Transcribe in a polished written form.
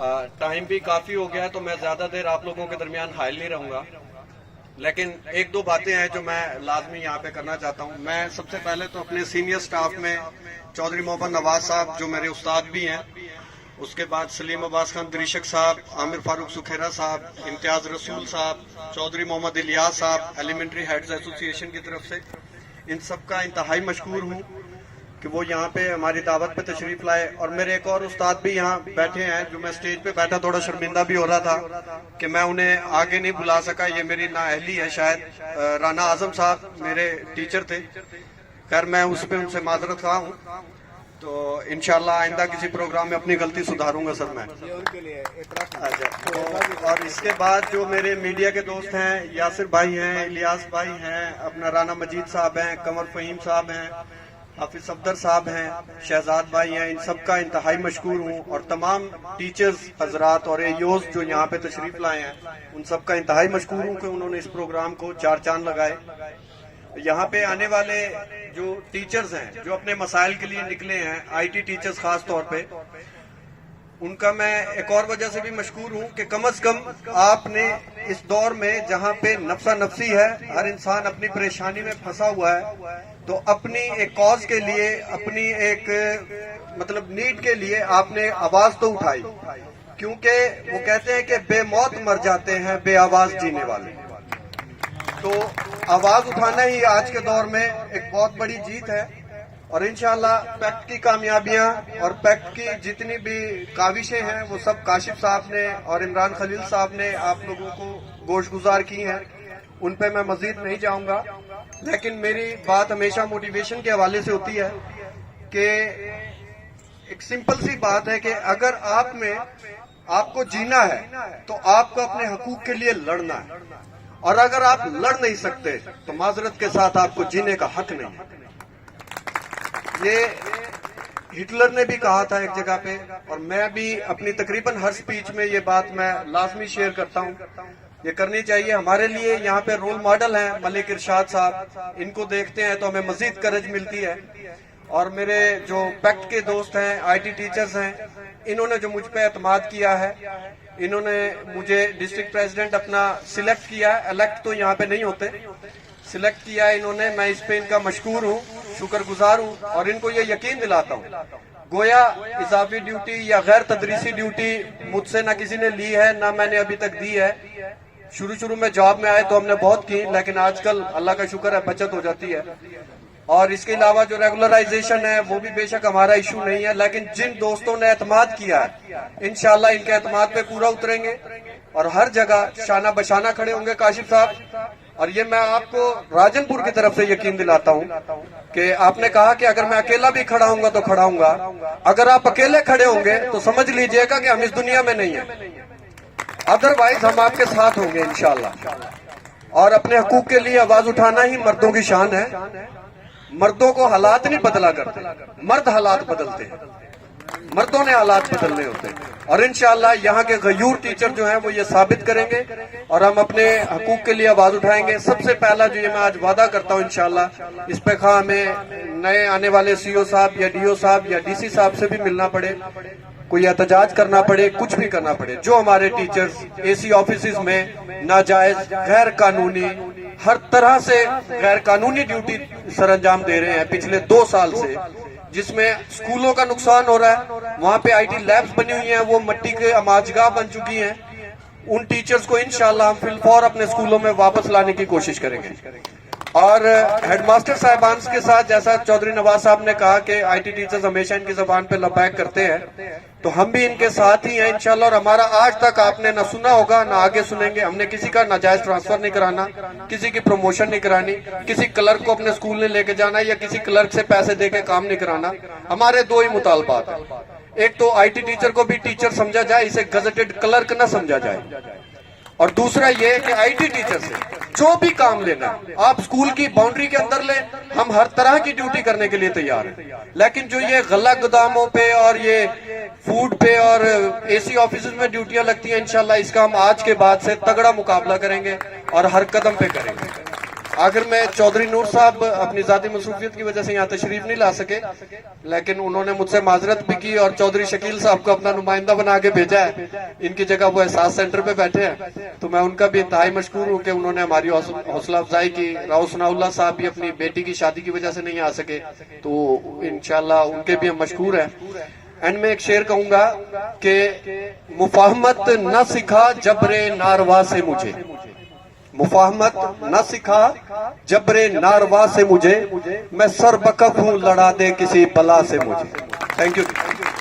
Time भी काफ़ी हो गया है तो मैं ज़्यादा देर आप लोगों के दरमियान हायल नहीं रहूँगा, लेकिन एक दो बातें हैं जो मैं लाजमी यहाँ पे करना चाहता हूँ। मैं सबसे पहले तो अपने सीनियर स्टाफ में चौधरी मोहम्मद नवाज साहब जो मेरे उस्ताद भी हैं, उसके बाद सलीम अब्बास खान दरीशक साहब, आमिर फारूक सुखेरा साहब, इम्तियाज़ रसूल साहब, चौधरी मोहम्मद इलियास साहब, एलिमेंट्री हेड्स एसोसिएशन की तरफ से, इन सब का इंतहाई मशकूर हूँ कि वो यहाँ पे हमारी दावत पे तशरीफ लाए। और मेरे एक और उस्ताद भी यहाँ बैठे हैं जो मैं स्टेज पे बैठा थोड़ा शर्मिंदा भी हो रहा था कि मैं उन्हें आगे नहीं बुला सका, ये मेरी नाअहली है शायद। राना आजम साहब मेरे टीचर थे, खैर मैं उस पर उनसे माजरत खा हूँ, तो इंशाल्लाह आइंदा किसी प्रोग्राम में अपनी गलती सुधारूंगा सर मैं। अच्छा, तो और इसके बाद जो मेरे मीडिया के दोस्त हैं, यासिर भाई हैं, इलियास भाई हैं, अपना राना मजीद साहब हैं, कमर फहीम साहब हैं, हाफिज सफदर साहब हैं, शहजाद भाई हैं, इन सब का इंतहाई मशकूर हूँ। और तमाम टीचर्स हजरात और एयोज जो यहाँ पे तशरीफ लाए हैं, उन सब का इंतहाई मशकूर हूँ कि उन्होंने इस प्रोग्राम को चार चांद लगाए। यहाँ पे आने वाले जो टीचर्स हैं जो अपने मसाइल के लिए निकले हैं, आईटी टीचर्स खास तौर पे, उनका मैं एक और वजह से भी मशकूर हूँ कि कम से कम आपने इस दौर में जहाँ पे नफ्सा नफसी है, हर इंसान अपनी परेशानी में फंसा हुआ है, तो अपनी एक कॉज के लिए, अपनी एक मतलब नीड के लिए आपने आवाज तो उठाई, क्योंकि वो कहते हैं कि बेमौत मर जाते हैं बे आवाज जीने वाले। तो आवाज उठाना ही आज के दौर में एक बहुत बड़ी जीत है। और इंशाल्लाह पैक्ट की कामयाबियां और पैक्ट की जितनी भी काविशें हैं वो सब काशिफ साहब ने और इमरान खलील साहब ने आप लोगों को गोशगुजार की हैं, उन पे मैं मजीद नहीं जाऊंगा। लेकिन मेरी बात हमेशा मोटिवेशन के हवाले से होती है कि एक सिंपल सी बात है कि अगर आप में आपको जीना है तो आपको अपने हकूक के लिए लड़ना है, और अगर आप लड़ नहीं सकते तो माजरत के साथ आपको जीने का हक नहीं है। ये हिटलर ने भी कहा था एक जगह पे, और मैं भी अपनी तकरीबन हर स्पीच में ये बात मैं लाजमी शेयर करता हूँ, ये करनी चाहिए। हमारे लिए यहाँ पे रोल मॉडल हैं मलिक इरशाद साहब, इनको देखते हैं तो हमें मजीद करज मिलती है। और मेरे जो पैक्ट के दोस्त हैं, आईटी टीचर्स हैं, इन्होंने जो मुझ पे एतमाद किया है, इन्होंने मुझे डिस्ट्रिक्ट प्रेसिडेंट अपना सिलेक्ट किया, इलेक्ट तो यहाँ पे नहीं होते, सिलेक्ट किया है इन्होंने, मैं इस पे इनका मशकूर हूँ, शुक्रगुजार हूँ। और इनको ये यकीन दिलाता हूँ, गोया इजाफी ड्यूटी या गैर तदरीसी ड्यूटी मुझसे ना किसी ने ली है, ना मैंने अभी तक दी है। शुरू में जॉब में आए तो हमने बहुत की, लेकिन आजकल अल्लाह का शुक्र है बचत हो जाती है। और इसके अलावा जो रेगुलराइजेशन है वो भी बेशक हमारा इशू नहीं है, लेकिन जिन दोस्तों ने एतमाद किया है इंशाल्लाह इनके एतमाद पे पूरा उतरेंगे और हर जगह शाना बशाना खड़े होंगे काशिफ साहब। और ये मैं आपको राजनपुर की तरफ से यकीन दिलाता हूँ कि आपने कहा कि अगर मैं अकेला भी खड़ा हूँगा तो खड़ा हूँगा, अगर आप अकेले खड़े होंगे तो समझ लीजिएगा कि हम इस दुनिया में नहीं है, अदरवाइज हम आपके साथ होंगे इंशाल्लाह। और अपने हकूक के लिए आवाज उठाना ही मर्दों की शान है। मर्दों को हालात नहीं बदला करते, मर्द हालात बदलते हैं, मर्दों ने हालात बदलने होते हैं। और इंशाल्लाह यहाँ के गयूर टीचर जो हैं वो ये साबित करेंगे और हम अपने हकूक के लिए आवाज उठाएंगे। सबसे पहला जो ये मैं आज वादा करता हूँ इंशाल्लाह, इस पे खा हमें नए आने वाले सीओ साहब या डीओ साहब या डीसी साहब से भी मिलना पड़े, कोई एहतजाज करना पड़े, कुछ भी करना पड़े, जो हमारे टीचर्स एसी ऑफिसेज में नाजायज गैर कानूनी हर तरह से गैर कानूनी ड्यूटी सरअंजाम दे रहे हैं पिछले 2 साल से, जिसमें स्कूलों का नुकसान हो रहा है, वहाँ पे आईटी लैब्स बनी हुई हैं, वो मिट्टी के अमाजगाह बन चुकी हैं। उन टीचर्स को इंशाल्लाह हम फिलफौर अपने स्कूलों में वापस लाने की कोशिश करेंगे। और हेडमास्टर साहिबान के साथ जैसा चौधरी नवाज साहब ने कहा कि आईटी टीचर्स हमेशा इनकी जबान पे लबैक करते हैं, तो हम भी इनके साथ ही हैं इंशाल्लाह। और हमारा आज तक आपने ना सुना होगा ना आगे सुनेंगे, हमने किसी का नाजायज ट्रांसफर नहीं कराना, किसी की प्रमोशन नहीं करानी, किसी क्लर्क को अपने स्कूल में लेके जाना या किसी क्लर्क से पैसे दे के काम नहीं कराना। हमारे 2 ही मुतालबात है, एक तो आईटी टीचर को भी टीचर समझा जाए, इसे गजेटेड क्लर्क न समझा जाए, और दूसरा ये कि आईटी टीचर से जो भी काम लेना आप स्कूल की बाउंड्री के अंदर ले, हम हर तरह की ड्यूटी करने के लिए तैयार हैं। लेकिन जो ये गला गोदामों पे और ये फूड पे और एसी ऑफिस में ड्यूटियां लगती हैं, इंशाल्लाह इसका हम आज के बाद से तगड़ा मुकाबला करेंगे और हर कदम पे करेंगे। आखिर में चौधरी नूर साहब अपनी ذاتی मसरूफियत की वजह से यहाँ तशरीफ नहीं ला सके, लेकिन उन्होंने मुझसे माजरत भी की और चौधरी शकील साहब को अपना नुमाइंदा बना के भेजा है। इनकी जगह वो एहसास सेंटर पे बैठे हैं, तो मैं उनका भी इंतहाई मशकूर हूँ कि उन्होंने हमारी हौसला अफजाई की। राव सनाउल्लाह साहब भी अपनी बेटी की शादी की वजह से नहीं आ सके, तो इंशाल्लाह उनके भी हम मशकूर हैं। एंड में एक शेर कहूंगा कि मुफाहमत न सिखा जबरे नारवा से मुझे, मुफाहमत न सिखा जबरे नारवा से मुझे, मैं सर बकफ हूं लड़ा दे किसी बला से मुझे। Thank you.